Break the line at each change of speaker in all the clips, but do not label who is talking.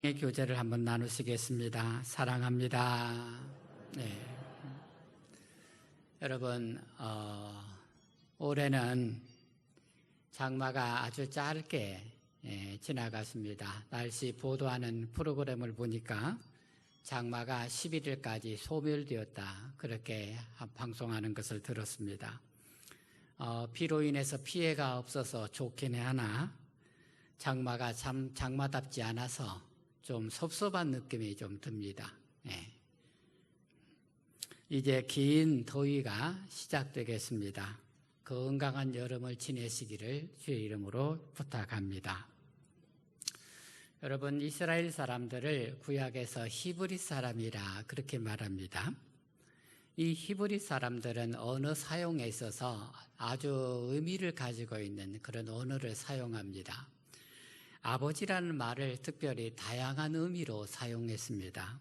교제를 한번 나누시겠습니다. 사랑합니다. 네. 여러분, 올해는 장마가 아주 짧게 지나갔습니다. 날씨 보도하는 프로그램을 보니까 장마가 11일까지 소멸되었다, 그렇게 방송하는 것을 들었습니다. 비로 인해서 피해가 없어서 좋긴 하나 장마가 참 장마답지 않아서 좀 섭섭한 느낌이 좀 듭니다. 이제 긴 더위가 시작되겠습니다. 건강한 여름을 지내시기를 주의 이름으로 부탁합니다. 여러분, 이스라엘 사람들을 구약에서 히브리 사람이라 그렇게 말합니다. 이 히브리 사람들은 언어 사용에 있어서 아주 의미를 가지고 있는 그런 언어를 사용합니다. 아버지라는 말을 특별히 다양한 의미로 사용했습니다.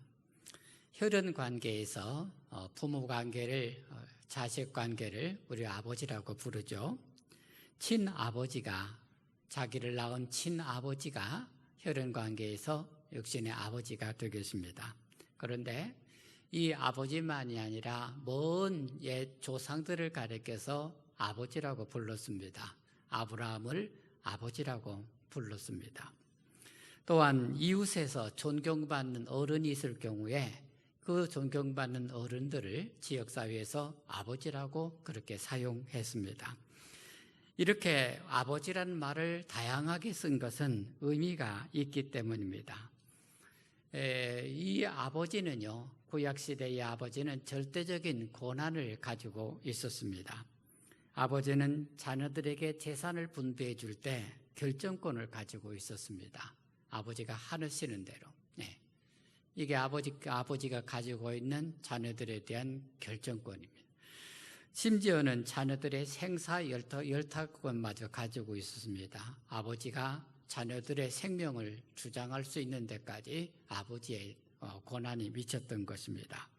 혈연 관계에서 부모 관계를, 자식 관계를 우리 아버지라고 부르죠. 친아버지가, 자기를 낳은 친아버지가 혈연 관계에서 육신의 아버지가 되겠습니다. 그런데 이 아버지만이 아니라 먼 옛 조상들을 가리켜서 아버지라고 불렀습니다. 아브라함을 아버지라고 불렀습니다. 또한 이웃에서 존경받는 어른이 있을 경우에 그 존경받는 어른들을 지역사회에서 아버지라고 그렇게 사용했습니다. 이렇게 아버지라는 말을 다양하게 쓴 것은 의미가 있기 때문입니다. 이 아버지는요, 구약시대의 아버지는 절대적인 권한을 가지고 있었습니다. 아버지는 자녀들에게 재산을 분배해 줄 때 결정권을 가지고 있었습니다. 아버지가 하시는 대로. 이게 아버지가 가지고 있는 자녀들에 대한 결정권입니다. 심지어는 자녀들의 생사 열타권마저 가지고 있었습니다. 아버지가 자녀들의 생명을 주장할 수 있는 데까지 아버지의 권한이 미쳤던 것입니다.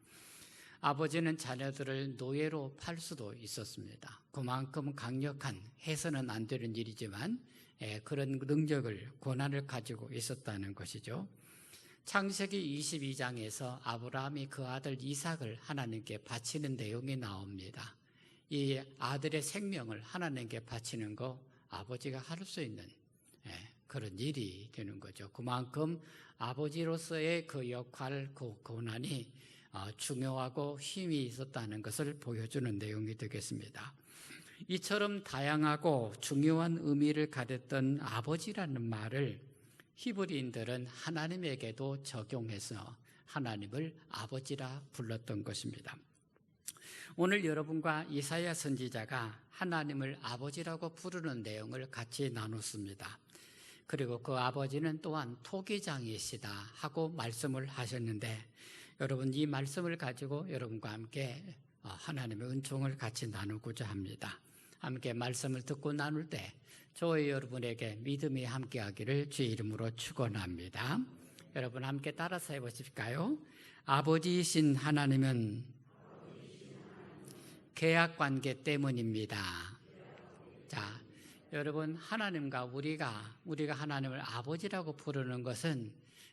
아버지는 자녀들을 노예로 팔 수도 있었습니다. 그만큼 강력한, 해서는 안 되는 일이지만 그런 능력을, 권한을 가지고 있었다는 것이죠. 창세기 22장에서 아브라함이 그 아들 이삭을 하나님께 바치는 내용이 나옵니다. 이 아들의 생명을 하나님께 바치는 거 아버지가 할 수 있는 그런 일이 되는 거죠. 그만큼 아버지로서의 그 역할, 그 권한이 중요하고 힘이 있었다는 것을 보여주는 내용이 되겠습니다. 이처럼 다양하고 중요한 의미를 가졌던 아버지라는 말을 히브리인들은 하나님에게도 적용해서 하나님을 아버지라 불렀던 것입니다. 오늘 여러분과 이사야 선지자가 하나님을 아버지라고 부르는 내용을 같이 나눴습니다. 그리고 그 아버지는 또한 토기장이시다 하고 말씀을 하셨는데, 여러분, 이 말씀을 가지고 여러분과 함께 하나님의 은총을 같이 나누고자 합니다. 함께 말씀을 듣고 나눌 때 저와 여러분에게 믿음이 함께하기를 주의 이름으로 축원합니다. 여러분 함께 따라서 해보실까요? 아버지이신 하나님은 계약관계 때문입니다. 자, 여러분, 하나님과 우리가 하나님을 아버지라고 부르는 것은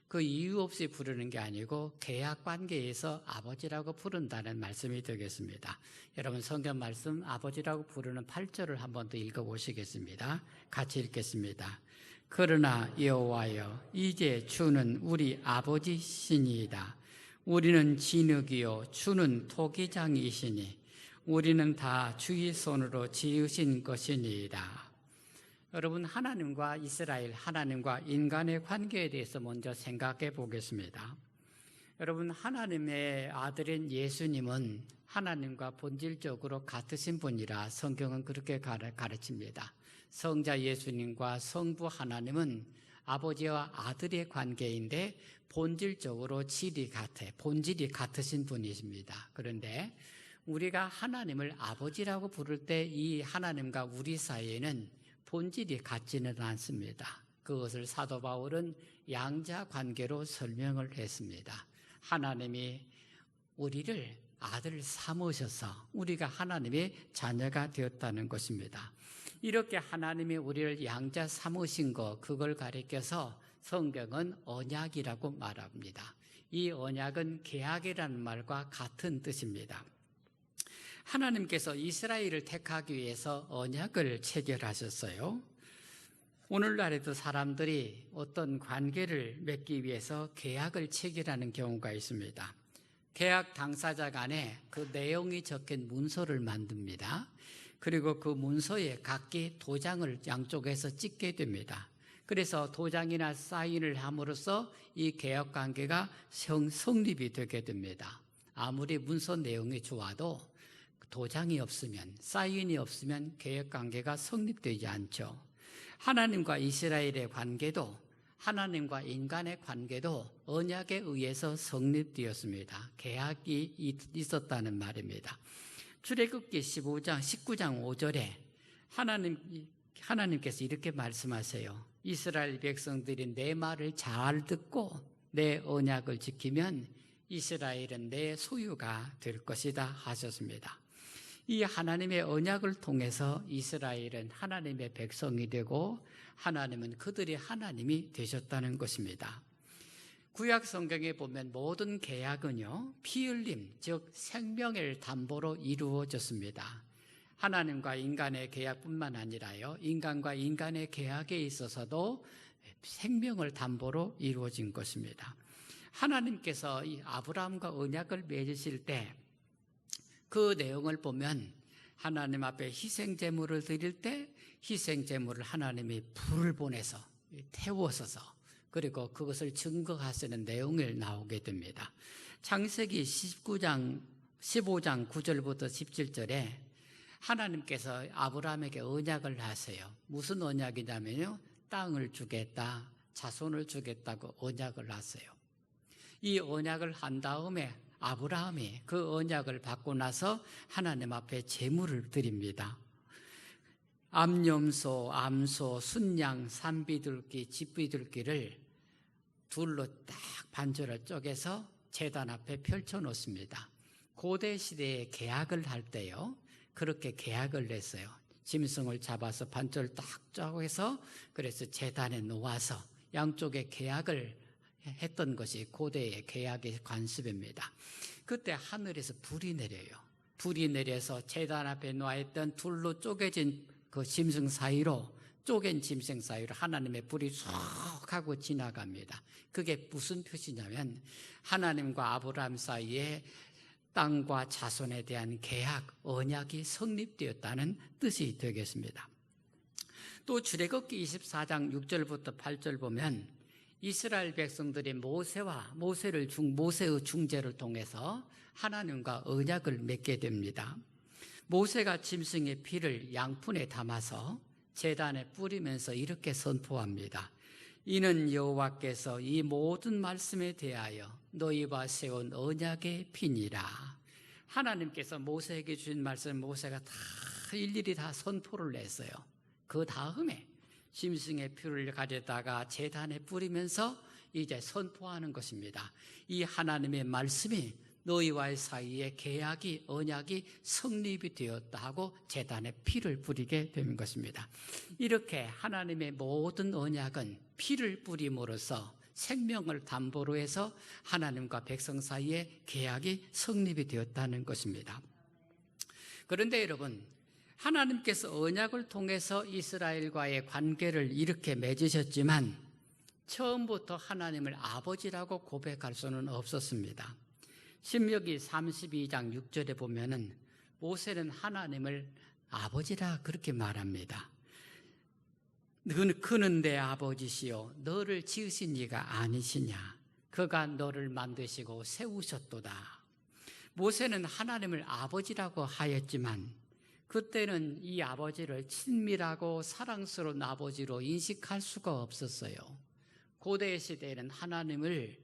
그 이유 없이 부르는 게 아니고 계약관계에서 아버지라고 부른다는 말씀이 되겠습니다. 여러분, 성경 말씀 아버지라고 부르는 8절을 한 번 더 읽어보시겠습니다. 같이 읽겠습니다. 그러나 여호와여, 이제 주는 우리 아버지시니이다. 우리는 진흙이요 주는 토기장이시니 우리는 다 주의 손으로 지으신 것이니이다. 여러분, 하나님과 이스라엘, 하나님과 인간의 관계에 대해서 먼저 생각해 보겠습니다. 여러분, 하나님의 아들인 예수님은 하나님과 본질적으로 같으신 분이라 성경은 그렇게 가르칩니다. 성자 예수님과 성부 하나님은 아버지와 아들의 관계인데 본질적으로 본질이 같으신 분이십니다. 그런데 우리가 하나님을 아버지라고 부를 때 이 하나님과 우리 사이에는 본질이 같지는 않습니다. 그것을 사도 바울은 양자 관계로 설명을 했습니다. 하나님이 우리를 아들 삼으셔서 우리가 하나님의 자녀가 되었다는 것입니다. 이렇게 하나님이 우리를 양자 삼으신 것, 그걸 가리켜서 성경은 언약이라고 말합니다. 이 언약은 계약이라는 말과 같은 뜻입니다. 하나님께서 이스라엘을 택하기 위해서 언약을 체결하셨어요. 오늘날에도 사람들이 어떤 관계를 맺기 위해서 계약을 체결하는 경우가 있습니다. 계약 당사자 간에 그 내용이 적힌 문서를 만듭니다. 그리고 그 문서에 각기 도장을 양쪽에서 찍게 됩니다. 그래서 도장이나 사인을 함으로써 이 계약 관계가 성립이 되게 됩니다. 아무리 문서 내용이 좋아도 도장이 없으면, 사인이 없으면 계약 관계가 성립되지 않죠. 하나님과 이스라엘의 관계도, 하나님과 인간의 관계도 언약에 의해서 성립되었습니다. 계약이 있었다는 말입니다. 출애굽기 19장 5절에 하나님께서 이렇게 말씀하세요. 이스라엘 백성들이 내 말을 잘 듣고 내 언약을 지키면 이스라엘은 내 소유가 될 것이다 하셨습니다. 이 하나님의 언약을 통해서 이스라엘은 하나님의 백성이 되고 하나님은 그들의 하나님이 되셨다는 것입니다. 구약 성경에 보면 모든 계약은요, 피 흘림, 즉 생명을 담보로 이루어졌습니다. 하나님과 인간의 계약뿐만 아니라요, 인간과 인간의 계약에 있어서도 생명을 담보로 이루어진 것입니다. 하나님께서 이 아브라함과 언약을 맺으실 때 그 내용을 보면 하나님 앞에 희생제물을 드릴 때 희생제물을 하나님이 불을 보내서 태워서서 그리고 그것을 증거하시는 내용을 나오게 됩니다. 창세기 15장 9절부터 17절에 하나님께서 아브라함에게 언약을 하세요. 무슨 언약이냐면요, 땅을 주겠다, 자손을 주겠다고 언약을 하세요. 이 언약을 한 다음에 아브라함이 그 언약을 받고 나서 하나님 앞에 제물을 드립니다. 암염소, 암소, 순양, 산비둘기, 집비둘기를 둘로 딱 반절을 쪼개서 제단 앞에 펼쳐 놓습니다. 고대 시대에 계약을 할 때요, 그렇게 계약을 냈어요. 짐승을 잡아서 반절 딱 쪼개서 그래서 제단에 놓아서 양쪽에 계약을 했던 것이 고대의 계약의 관습입니다. 그때 하늘에서 불이 내려요. 불이 내려서 제단 앞에 놓아있던 둘로 쪼개진 그 짐승 사이로, 쪼갠 짐승 사이로 하나님의 불이 쏙 하고 지나갑니다. 그게 무슨 표시냐면 하나님과 아브라함 사이에 땅과 자손에 대한 계약, 언약이 성립되었다는 뜻이 되겠습니다. 또 출애굽기 24장 6절부터 8절 보면 이스라엘 백성들이 모세의 중재를 통해서 하나님과 언약을 맺게 됩니다. 모세가 짐승의 피를 양푼에 담아서 제단에 뿌리면서 이렇게 선포합니다. 이는 여호와께서 이 모든 말씀에 대하여 너희와 세운 언약의 피니라. 하나님께서 모세에게 주신 말씀 모세가 다 일일이 다 선포를 했어요. 그 다음에 짐승의 피를 가져다가 제단에 뿌리면서 이제 선포하는 것입니다. 이 하나님의 말씀이 너희와의 사이에 계약이, 언약이 성립이 되었다 하고 제단에 피를 뿌리게 되는 것입니다. 이렇게 하나님의 모든 언약은 피를 뿌림으로써 생명을 담보로 해서 하나님과 백성 사이에 계약이 성립이 되었다는 것입니다. 그런데 여러분, 하나님께서 언약을 통해서 이스라엘과의 관계를 이렇게 맺으셨지만 처음부터 하나님을 아버지라고 고백할 수는 없었습니다. 신명기 32장 6절에 보면은 모세는 하나님을 아버지라 그렇게 말합니다. 그는 내 아버지시요 너를 지으신 이가 아니시냐. 그가 너를 만드시고 세우셨도다. 모세는 하나님을 아버지라고 하였지만 그때는 이 아버지를 친밀하고 사랑스러운 아버지로 인식할 수가 없었어요. 고대 시대에는 하나님을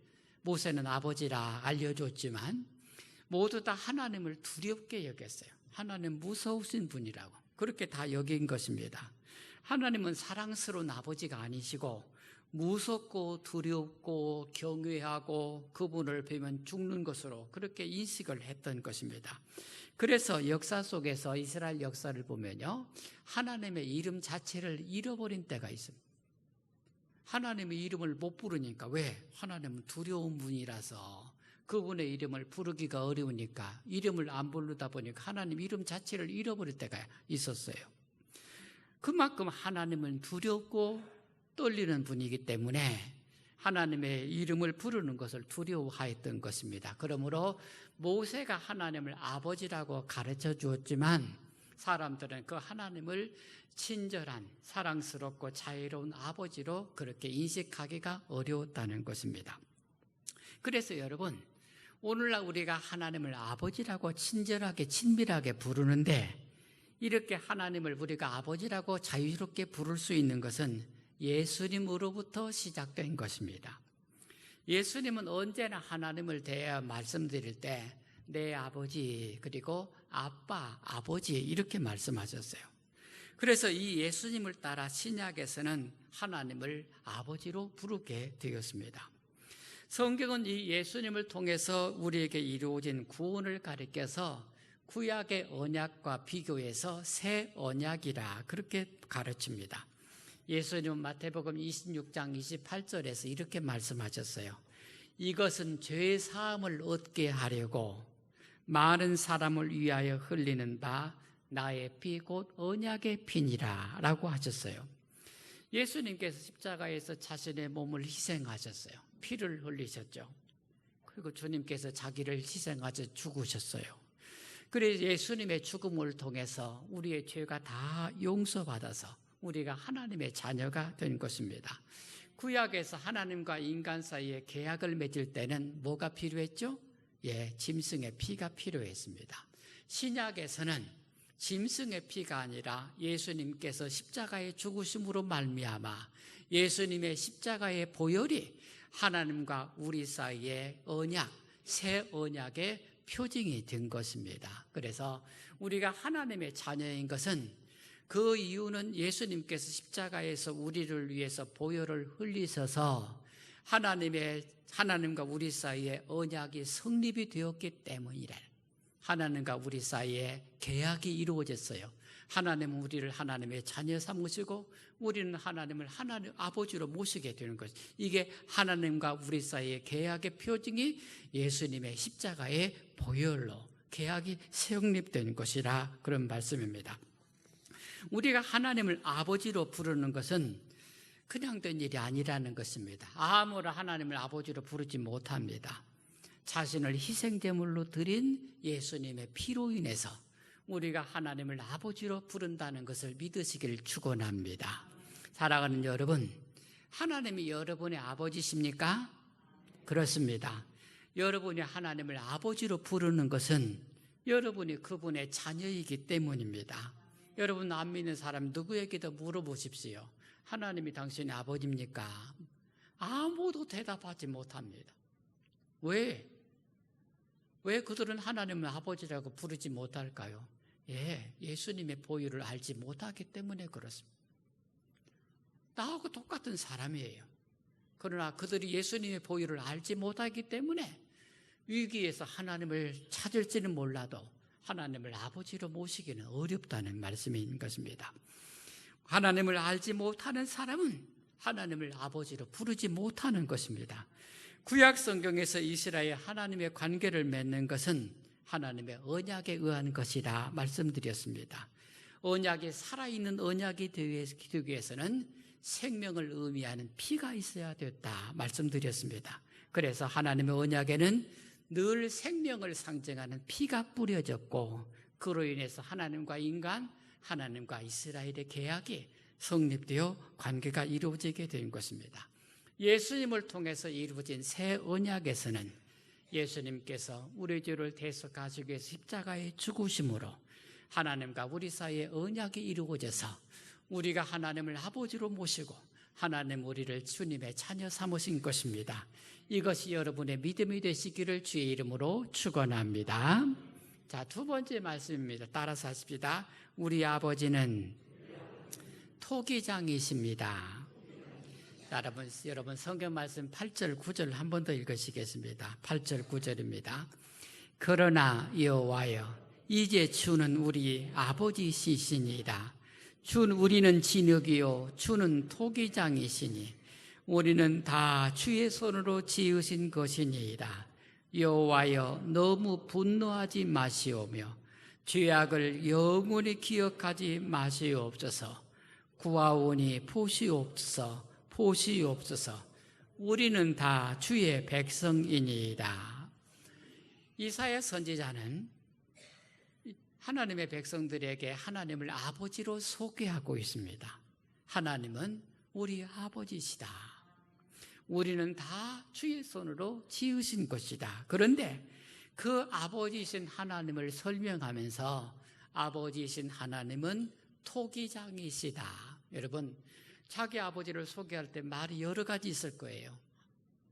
모세는 아버지라 알려줬지만 모두 다 하나님을 두렵게 여겼어요. 하나님 무서우신 분이라고 그렇게 다 여긴 것입니다. 하나님은 사랑스러운 아버지가 아니시고 무섭고 두렵고 경외하고 그분을 뵈면 죽는 것으로 그렇게 인식을 했던 것입니다. 그래서 역사 속에서 이스라엘 역사를 보면요, 하나님의 이름 자체를 잃어버린 때가 있습니다. 하나님의 이름을 못 부르니까. 왜? 하나님은 두려운 분이라서 그분의 이름을 부르기가 어려우니까 이름을 안 부르다 보니까 하나님 이름 자체를 잃어버릴 때가 있었어요. 그만큼 하나님은 두렵고 떨리는 분이기 때문에 하나님의 이름을 부르는 것을 두려워하였던 것입니다. 그러므로 모세가 하나님을 아버지라고 가르쳐 주었지만 사람들은 그 하나님을 친절한, 사랑스럽고 자유로운 아버지로 그렇게 인식하기가 어려웠다는 것입니다. 그래서 여러분, 오늘날 우리가 하나님을 아버지라고 친절하게 친밀하게 부르는데 이렇게 하나님을 우리가 아버지라고 자유롭게 부를 수 있는 것은 예수님으로부터 시작된 것입니다. 예수님은 언제나 하나님을 대해 말씀드릴 때 내 아버지 그리고 아빠, 아버지 이렇게 말씀하셨어요. 그래서 이 예수님을 따라 신약에서는 하나님을 아버지로 부르게 되었습니다. 성경은 이 예수님을 통해서 우리에게 이루어진 구원을 가리켜서 구약의 언약과 비교해서 새 언약이라 그렇게 가르칩니다. 예수님은 마태복음 26장 28절에서 이렇게 말씀하셨어요. 이것은 죄 사함을 얻게 하려고 많은 사람을 위하여 흘리는 바 나의 피 곧 언약의 피니라 라고 하셨어요. 예수님께서 십자가에서 자신의 몸을 희생하셨어요. 피를 흘리셨죠. 그리고 주님께서 자기를 희생하셔 죽으셨어요. 그래서 예수님의 죽음을 통해서 우리의 죄가 다 용서받아서 우리가 하나님의 자녀가 된 것입니다. 구약에서 하나님과 인간 사이에 계약을 맺을 때는 뭐가 필요했죠? 짐승의 피가 필요했습니다. 신약에서는 짐승의 피가 아니라 예수님께서 십자가의 죽으심으로 말미암아 예수님의 십자가의 보혈이 하나님과 우리 사이의 언약, 새 언약의 표징이 된 것입니다. 그래서 우리가 하나님의 자녀인 것은 그 이유는 예수님께서 십자가에서 우리를 위해서 보혈을 흘리셔서 하나님과 우리 사이에 언약이 성립이 되었기 때문이래. 하나님과 우리 사이에 계약이 이루어졌어요. 하나님은 우리를 하나님의 자녀 삼으시고 우리는 하나님을 하나님 아버지로 모시게 되는 것. 이게 하나님과 우리 사이의 계약의 표징이 예수님의 십자가의 보혈로 계약이 성립된 것이라 그런 말씀입니다. 우리가 하나님을 아버지로 부르는 것은 그냥 된 일이 아니라는 것입니다. 아무나 하나님을 아버지로 부르지 못합니다. 자신을 희생제물로 드린 예수님의 피로 인해서 우리가 하나님을 아버지로 부른다는 것을 믿으시길 축원합니다. 사랑하는 여러분, 하나님이 여러분의 아버지십니까? 그렇습니다. 여러분이 하나님을 아버지로 부르는 것은 여러분이 그분의 자녀이기 때문입니다. 여러분 안 믿는 사람 누구에게도 물어보십시오. 하나님이 당신의 아버지입니까? 아무도 대답하지 못합니다. 왜? 왜 그들은 하나님을 아버지라고 부르지 못할까요? 예수님의 보혈을 알지 못하기 때문에 그렇습니다. 나하고 똑같은 사람이에요. 그러나 그들이 예수님의 보혈을 알지 못하기 때문에 위기에서 하나님을 찾을지는 몰라도 하나님을 아버지로 모시기는 어렵다는 말씀인 것입니다. 하나님을 알지 못하는 사람은 하나님을 아버지로 부르지 못하는 것입니다. 구약 성경에서 이스라엘 하나님의 관계를 맺는 것은 하나님의 언약에 의한 것이라 말씀드렸습니다. 언약이 살아있는 언약이 되기 위해서는 생명을 의미하는 피가 있어야 됐다 말씀드렸습니다. 그래서 하나님의 언약에는 늘 생명을 상징하는 피가 뿌려졌고 그로 인해서 하나님과 인간, 하나님과 이스라엘의 계약이 성립되어 관계가 이루어지게 된 것입니다. 예수님을 통해서 이루어진 새 언약에서는 예수님께서 우리 죄를 대속하시기 위해서 십자가에 죽으심으로 하나님과 우리 사이의 언약이 이루어져서 우리가 하나님을 아버지로 모시고 하나님 우리를 주님의 자녀 삼으신 것입니다. 이것이 여러분의 믿음이 되시기를 주의 이름으로 축원합니다. 자, 두 번째 말씀입니다. 따라서 하십시다. 우리 아버지는 토기장이십니다. 여러분 성경 말씀 8절 9절 한 번 더 읽으시겠습니다. 8절 9절입니다. 그러나 여호와여 이제 주는 우리 아버지시시니이다. 우리는 진흙이요 주는 토기장이시니 우리는 다 주의 손으로 지으신 것이니이다. 여호와여, 너무 분노하지 마시오며 죄악을 영원히 기억하지 마시옵소서. 구하오니 보시옵소서, 보시옵소서. 우리는 다 주의 백성이니이다. 이사야 선지자는 하나님의 백성들에게 하나님을 아버지로 소개하고 있습니다. 하나님은 우리 아버지시다. 우리는 다 주의 손으로 지으신 것이다. 그런데 그 아버지이신 하나님을 설명하면서 아버지이신 하나님은 토기장이시다. 여러분, 자기 아버지를 소개할 때 말이 여러 가지 있을 거예요.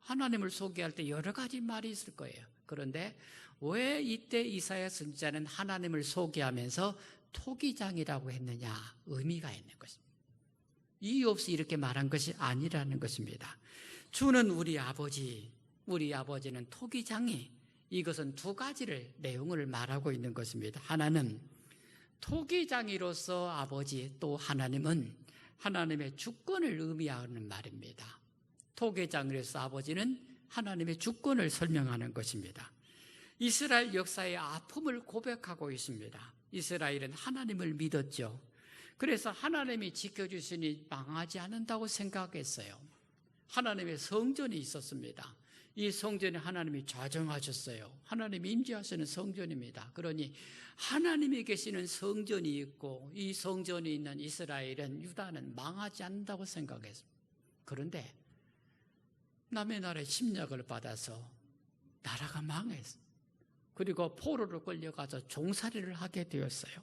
하나님을 소개할 때 여러 가지 말이 있을 거예요. 그런데 왜 이때 이사야 선지자는 하나님을 소개하면서 토기장이라고 했느냐? 의미가 있는 것입니다. 이유 없이 이렇게 말한 것이 아니라는 것입니다. 주는 우리 아버지, 우리 아버지는 토기장이, 이것은 두 가지를 내용을 말하고 있는 것입니다. 하나는 토기장이로서 아버지, 또 하나님은 하나님의 주권을 의미하는 말입니다. 토기장으로서 아버지는 하나님의 주권을 설명하는 것입니다. 이스라엘 역사의 아픔을 고백하고 있습니다. 이스라엘은 하나님을 믿었죠. 그래서 하나님이 지켜주시니 망하지 않는다고 생각했어요. 하나님의 성전이 있었습니다. 이 성전에 하나님이 좌정하셨어요. 하나님이 임재하시는 성전입니다. 그러니 하나님이 계시는 성전이 있고 이 성전이 있는 이스라엘은, 유다는 망하지 않는다고 생각했습니다. 그런데 남의 나라의 침략을 받아서 나라가 망했어요. 그리고 포로로 끌려가서 종살이를 하게 되었어요.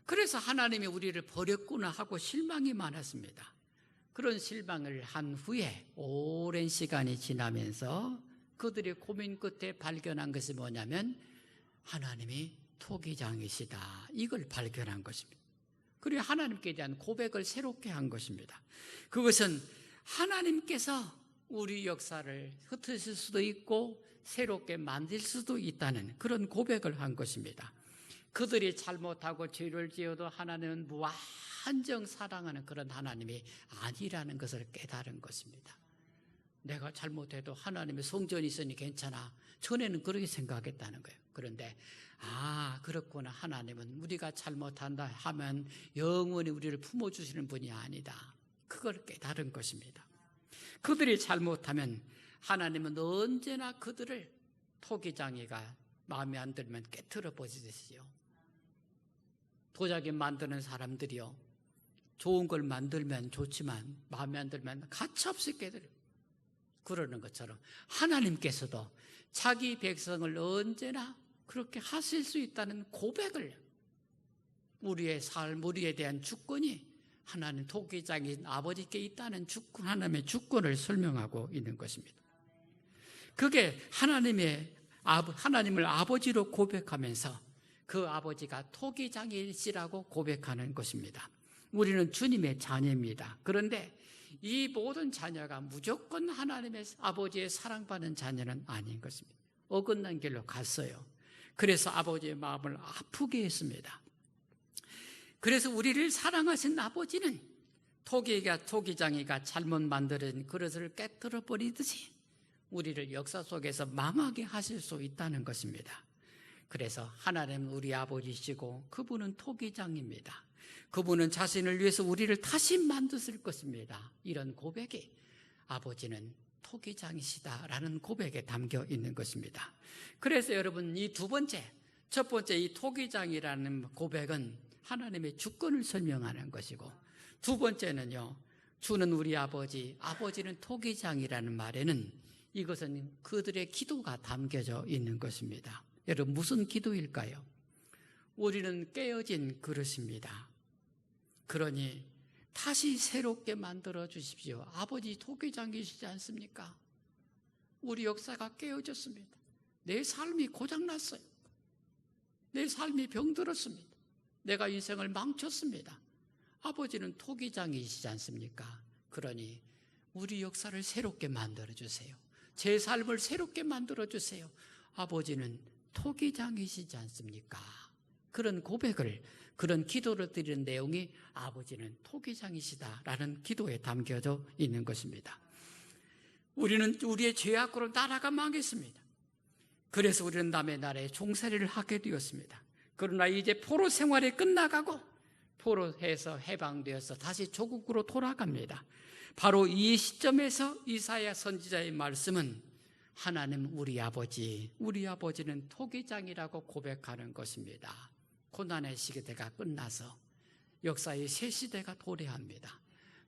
그래서 하나님이 우리를 버렸구나 하고 실망이 많았습니다. 그런 실망을 한 후에 오랜 시간이 지나면서 그들의 고민 끝에 발견한 것이 뭐냐면 하나님이 토기장이시다, 이걸 발견한 것입니다. 그리고 하나님께 대한 고백을 새롭게 한 것입니다. 그것은 하나님께서 우리 역사를 흩으실 수도 있고 새롭게 만들 수도 있다는 그런 고백을 한 것입니다. 그들이 잘못하고 죄를 지어도 하나님은 무한정 사랑하는 그런 하나님이 아니라는 것을 깨달은 것입니다. 내가 잘못해도 하나님의 성전이 있으니 괜찮아. 전에는 그렇게 생각했다는 거예요. 그런데 그렇구나. 하나님은 우리가 잘못한다 하면 영원히 우리를 품어주시는 분이 아니다. 그걸 깨달은 것입니다. 그들이 잘못하면 하나님은 언제나 그들을, 토기장이가 마음에 안 들면 깨트려 버리시지요. 도자기 만드는 사람들이요, 좋은 걸 만들면 좋지만 마음에 안 들면 가차없이 깨뜨려. 그러는 것처럼 하나님께서도 자기 백성을 언제나 그렇게 하실 수 있다는 고백을, 우리의 삶, 우리에 대한 주권이 하나님 토기장인 아버지께 있다는 주권, 하나님의 주권을 설명하고 있는 것입니다. 그게 하나님을 아버지로 고백하면서 그 아버지가 토기장이시라고 고백하는 것입니다. 우리는 주님의 자녀입니다. 그런데 이 모든 자녀가 무조건 하나님의 아버지의 사랑받는 자녀는 아닌 것입니다. 어긋난 길로 갔어요. 그래서 아버지의 마음을 아프게 했습니다. 그래서 우리를 사랑하신 아버지는 토기장이가 잘못 만든 그릇을 깨뜨려 버리듯이 우리를 역사 속에서 망하게 하실 수 있다는 것입니다. 그래서 하나님은 우리 아버지시고 그분은 토기장입니다. 그분은 자신을 위해서 우리를 다시 만드실 것입니다. 이런 고백이 아버지는 토기장이시다라는 고백에 담겨 있는 것입니다. 그래서 여러분, 이 첫 번째 이 토기장이라는 고백은 하나님의 주권을 설명하는 것이고, 두 번째는요, 주는 우리 아버지, 아버지는 토기장이라는 말에는 이것은 그들의 기도가 담겨져 있는 것입니다. 여러분, 무슨 기도일까요? 우리는 깨어진 그릇입니다. 그러니 다시 새롭게 만들어 주십시오. 아버지 토기장이시지 않습니까? 우리 역사가 깨어졌습니다. 내 삶이 고장났어요. 내 삶이 병들었습니다. 내가 인생을 망쳤습니다. 아버지는 토기장이시지 않습니까? 그러니 우리 역사를 새롭게 만들어 주세요. 제 삶을 새롭게 만들어 주세요. 아버지는 토기장이시지 않습니까? 그런 고백을, 그런 기도를 드리는 내용이 아버지는 토기장이시다라는 기도에 담겨져 있는 것입니다. 우리는 우리의 죄악으로 나라가 망했습니다. 그래서 우리는 남의 나라에 종살이를 하게 되었습니다. 그러나 이제 포로 생활이 끝나가고 포로에서 해방되어서 다시 조국으로 돌아갑니다. 바로 이 시점에서 이사야 선지자의 말씀은 하나님 우리 아버지는 토기장이라고 고백하는 것입니다. 고난의 시대가 끝나서 역사의 새 시대가 도래합니다.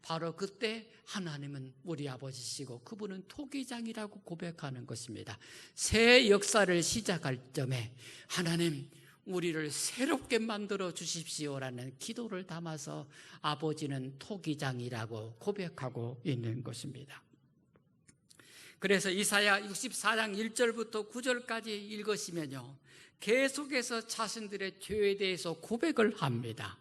바로 그때 하나님은 우리 아버지시고 그분은 토기장이라고 고백하는 것입니다. 새 역사를 시작할 점에 하나님 우리를 새롭게 만들어 주십시오라는 기도를 담아서 아버지는 토기장이라고 고백하고 있는 것입니다. 그래서 이사야 64장 1절부터 9절까지 읽으시면요, 계속해서 자신들의 죄에 대해서 고백을 합니다.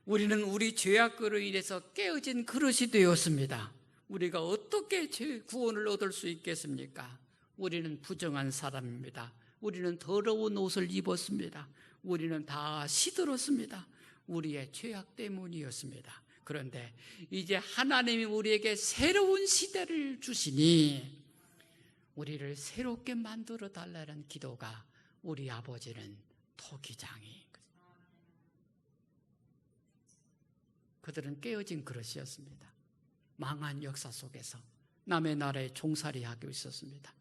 우리는 우리 죄악으로 인해서 깨어진 그릇이 되었습니다. 우리가 어떻게 구원을 얻을 수 있겠습니까? 우리는 부정한 사람입니다. 우리는 더러운 옷을 입었습니다. 우리는 다 시들었습니다. 우리의 죄악 때문이었습니다. 그런데 이제 하나님이 우리에게 새로운 시대를 주시니 우리를 새롭게 만들어 달라는 기도가 우리 아버지는 토기장이, 그들은 깨어진 그릇이었습니다. 망한 역사 속에서 남의 나라에 종살이하고 있었습니다.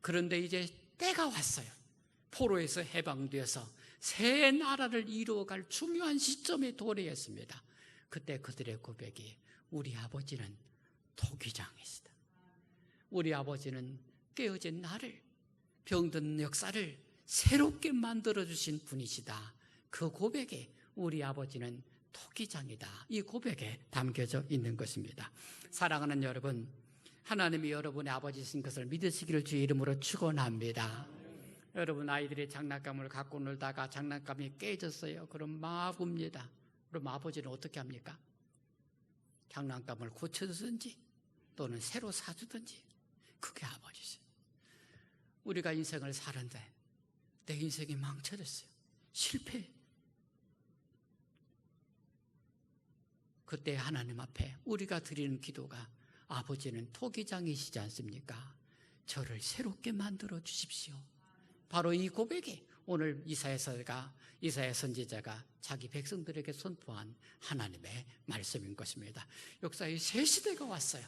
그런데 이제 때가 왔어요. 포로에서 해방되어서 새 나라를 이루어갈 중요한 시점에 도래했습니다. 그때 그들의 고백이 우리 아버지는 토기장이시다. 우리 아버지는 깨어진 나를, 병든 역사를 새롭게 만들어주신 분이시다. 그 고백에 우리 아버지는 토기장이다. 이 고백에 담겨져 있는 것입니다. 사랑하는 여러분, 하나님이 여러분의 아버지신 것을 믿으시기를 주의 이름으로 축원합니다. 여러분 아이들이 장난감을 갖고 놀다가 장난감이 깨졌어요. 그럼 막 웁니다. 그럼 아버지는 어떻게 합니까? 장난감을 고쳐주든지 또는 새로 사주든지. 그게 아버지죠. 우리가 인생을 사는데 내 인생이 망쳐졌어요. 실패. 그때 하나님 앞에 우리가 드리는 기도가 아버지는 토기장이시지 않습니까? 저를 새롭게 만들어 주십시오. 바로 이 고백이 오늘 이사야 선지자가 자기 백성들에게 선포한 하나님의 말씀인 것입니다. 역사의 새 시대가 왔어요.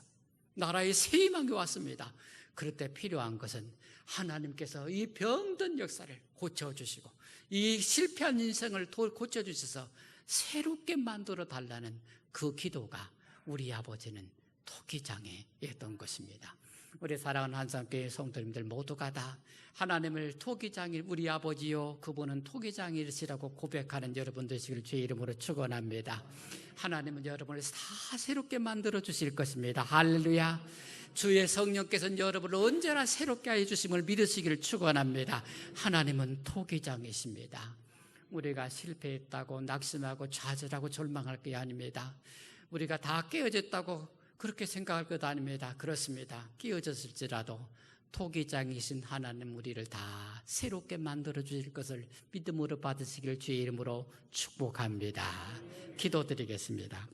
나라의 새 희망이 왔습니다. 그럴 때 필요한 것은 하나님께서 이 병든 역사를 고쳐주시고 이 실패한 인생을 고쳐주셔서 새롭게 만들어 달라는 그 기도가 우리 아버지는 토기장이었던 것입니다. 우리 사랑하는 한상교회 성도님들 모두가 다 하나님을 토기장일 우리 아버지요 그분은 토기장이시라고 고백하는 여러분 되시길 주의 이름으로 축원합니다. 하나님은 여러분을 다 새롭게 만들어 주실 것입니다. 할렐루야. 주의 성령께서는 여러분을 언제나 새롭게 하여 주심을 믿으시기를 축원합니다. 하나님은 토기장이십니다. 우리가 실패했다고 낙심하고 좌절하고 절망할 게 아닙니다. 우리가 다 깨어졌다고 그렇게 생각할 것 아닙니다. 그렇습니다. 깨어졌을지라도 토기장이신 하나님 우리를 다 새롭게 만들어 주실 것을 믿음으로 받으시기를 주의 이름으로 축복합니다. 기도드리겠습니다.